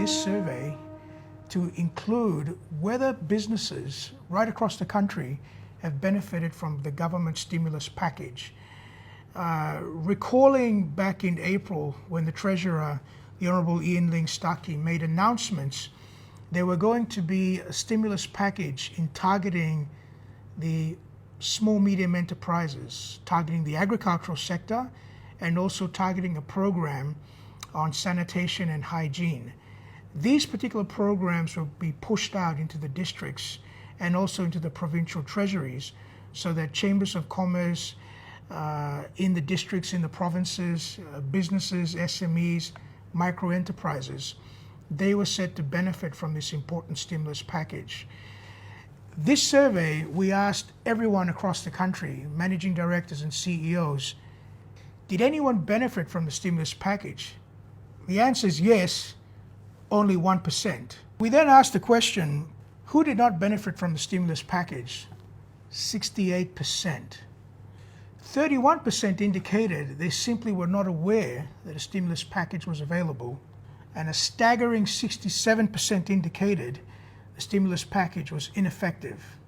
this survey to include whether businesses right across the country have benefited from the government stimulus package. Recalling back in April when the Treasurer, the Honourable Ian Ling Stuckey, made announcements there were going to be a stimulus package in targeting the small medium enterprises, targeting the agricultural sector, and also targeting a program on sanitation and hygiene. These particular programs will be pushed out into the districts and also into the provincial treasuries so that chambers of commerce in the districts, in the provinces, businesses, SMEs, micro enterprises, they were set to benefit from this important stimulus package. This survey, we asked everyone across the country, managing directors and CEOs, did anyone benefit from the stimulus package? The answer is yes, only 1%. We then asked the question, who did not benefit from the stimulus package? 68%. 31% indicated they simply were not aware that a stimulus package was available, and a staggering 67% indicated the stimulus package was ineffective.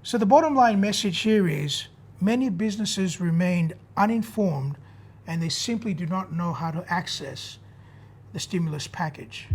So the bottom line message here is many businesses remained uninformed and they simply do not know how to access the stimulus package.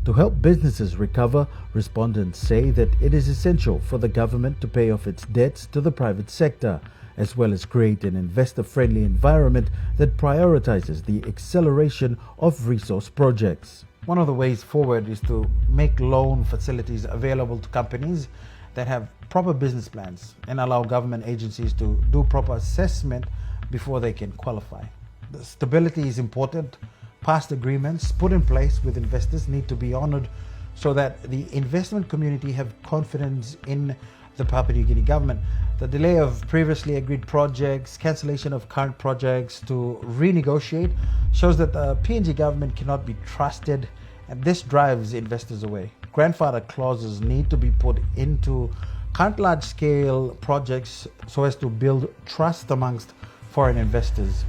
To help businesses recover, respondents say that it is essential for the government to pay off its debts to the private sector, as well as create an investor-friendly environment that prioritizes the acceleration of resource projects. One of the ways forward is to make loan facilities available to companies that have proper business plans and allow government agencies to do proper assessment before they can qualify. The stability is important. Past agreements put in place with investors need to be honored so that the investment community have confidence in the Papua New Guinea government. The delay of previously agreed projects, cancellation of current projects to renegotiate shows that the PNG government cannot be trusted, and this drives investors away. Grandfather clauses need to be put into current large-scale projects so as to build trust amongst foreign investors.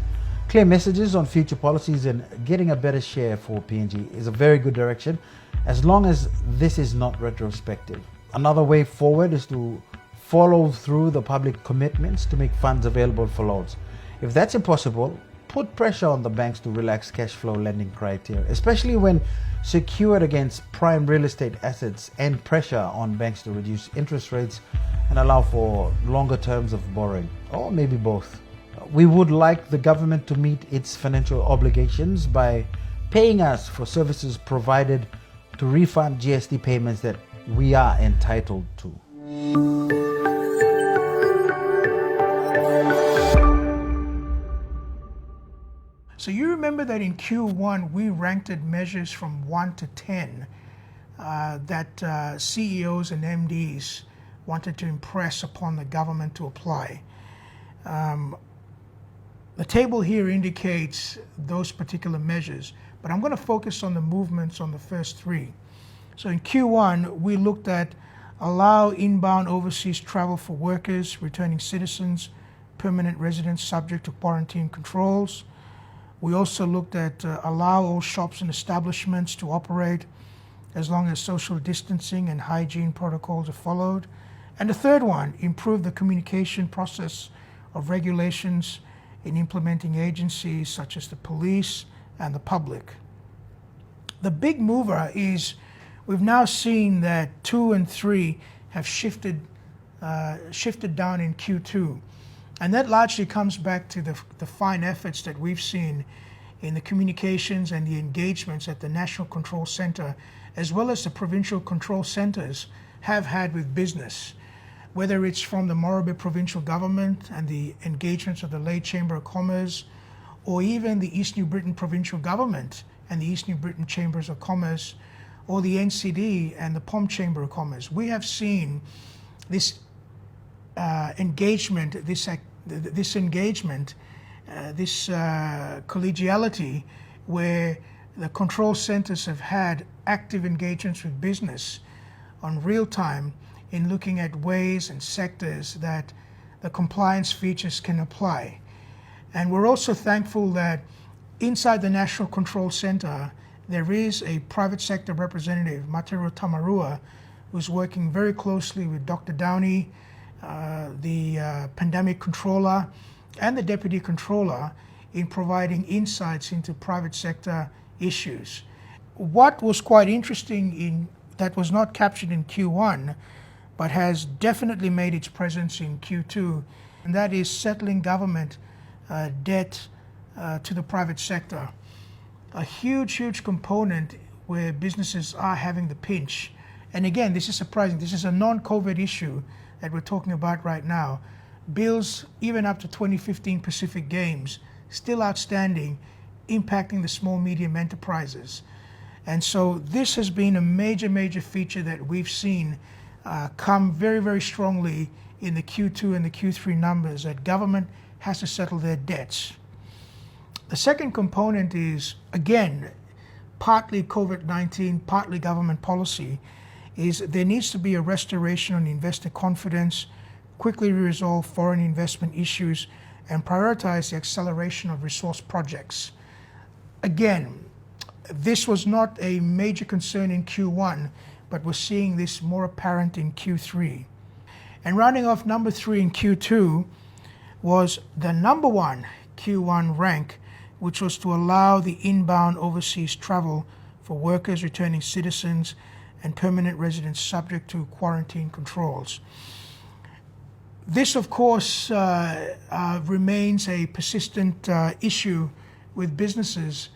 Clear messages on future policies and getting a better share for PNG is a very good direction, as long as this is not retrospective. Another way forward is to follow through the public commitments to make funds available for loans. If that's impossible, put pressure on the banks to relax cash flow lending criteria, especially when secured against prime real estate assets, and pressure on banks to reduce interest rates and allow for longer terms of borrowing, or maybe both. We would like the government to meet its financial obligations by paying us for services provided to refund GST payments that we are entitled to. So you remember that in Q1 we ranked measures from 1 to 10 that CEOs and MDs wanted to impress upon the government to apply. The table here indicates those particular measures, but I'm going to focus on the movements on the first three. So in Q1, we looked at allow inbound overseas travel for workers, returning citizens, permanent residents subject to quarantine controls. We also looked at allow all shops and establishments to operate as long as social distancing and hygiene protocols are followed. And the third one, improve the communication process of regulations in implementing agencies such as the police and the public. The big mover is we've now seen that 2 and 3 have shifted down in Q2. And that largely comes back to the fine efforts that we've seen in the communications and the engagements at the National Control Center, as well as the provincial control centers have had with business. Whether it's from the Morobe provincial government and the engagements of the Ley Chamber of Commerce, or even the East New Britain provincial government and the East New Britain Chambers of Commerce, or the NCD and the POM Chamber of Commerce, we have seen this engagement, this collegiality, where the control centers have had active engagements with business on real time in looking at ways and sectors that the compliance features can apply. And we're also thankful that inside the National Control Center, there is a private sector representative, Materu Tamarua, who's working very closely with Dr. Downey, the pandemic controller, and the deputy controller in providing insights into private sector issues. What was quite interesting that was not captured in Q1, but has definitely made its presence in Q2, and that is settling government debt to the private sector. A huge component where businesses are having the pinch. And again, this is surprising. This is a non-COVID issue that we're talking about right now. Bills, even up to 2015 Pacific Games, still outstanding, impacting the small medium enterprises. And so this has been a major feature that we've seen come very strongly in the Q2 and the Q3 numbers, that government has to settle their debts. The second component is, again, partly COVID-19, partly government policy, is there needs to be a restoration on investor confidence, quickly resolve foreign investment issues, and prioritize the acceleration of resource projects. Again, this was not a major concern in Q1, but we're seeing this more apparent in Q3. And rounding off number 3 in Q2 was the number 1 Q1 rank, which was to allow the inbound overseas travel for workers, returning citizens, and permanent residents subject to quarantine controls. This, of course, remains a persistent issue with businesses,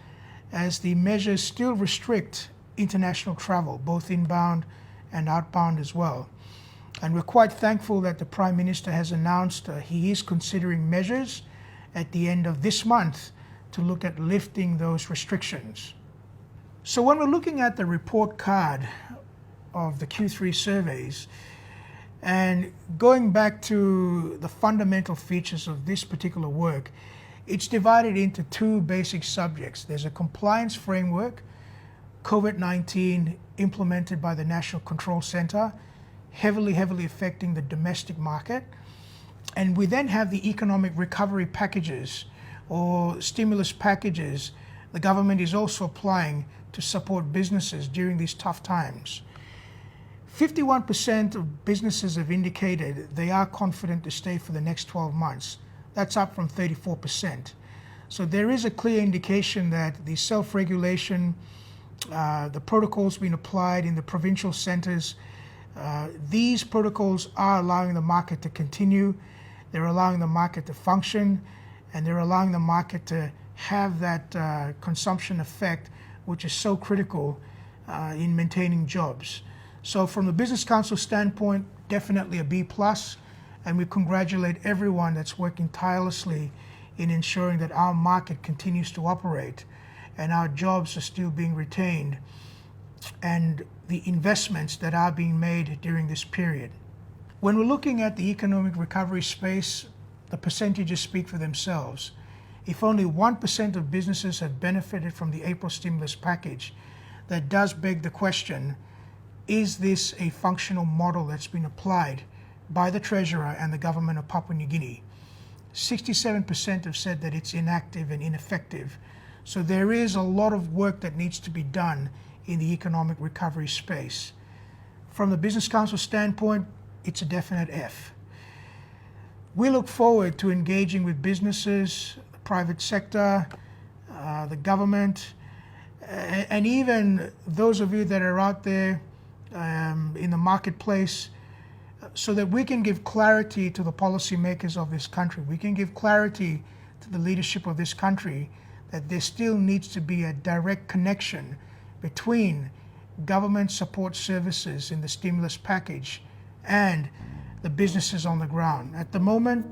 as the measures still restrict international travel, both inbound and outbound as well. And we're quite thankful that the Prime Minister has announced he is considering measures at the end of this month to look at lifting those restrictions. So when we're looking at the report card of the Q3 surveys, and going back to the fundamental features of this particular work, it's divided into 2 basic subjects. There's a compliance framework, COVID-19 implemented by the National Control Center, heavily affecting the domestic market. And we then have the economic recovery packages or stimulus packages the government is also applying to support businesses during these tough times. 51% of businesses have indicated they are confident to stay for the next 12 months. That's up from 34%. So there is a clear indication that the self-regulation, the protocols being applied in the provincial centers, these protocols are allowing the market to continue, they're allowing the market to function, and they're allowing the market to have that consumption effect, which is so critical in maintaining jobs. So from the Business Council standpoint, definitely a B+, and we congratulate everyone that's working tirelessly in ensuring that our market continues to operate and our jobs are still being retained, and the investments that are being made during this period. When we're looking at the economic recovery space, the percentages speak for themselves. If only 1% of businesses have benefited from the April stimulus package, that does beg the question, is this a functional model that's been applied by the Treasurer and the government of Papua New Guinea? 67% have said that it's inactive and ineffective. So there is a lot of work that needs to be done in the economic recovery space. From the Business Council standpoint, it's a definite F. We look forward to engaging with businesses, the private sector, the government, and even those of you that are out there in the marketplace, so that we can give clarity to the policymakers of this country. We can give clarity to the leadership of this country that there still needs to be a direct connection between government support services in the stimulus package and the businesses on the ground. At the moment,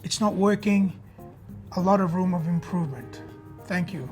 it's not working. A lot of room of improvement. Thank you.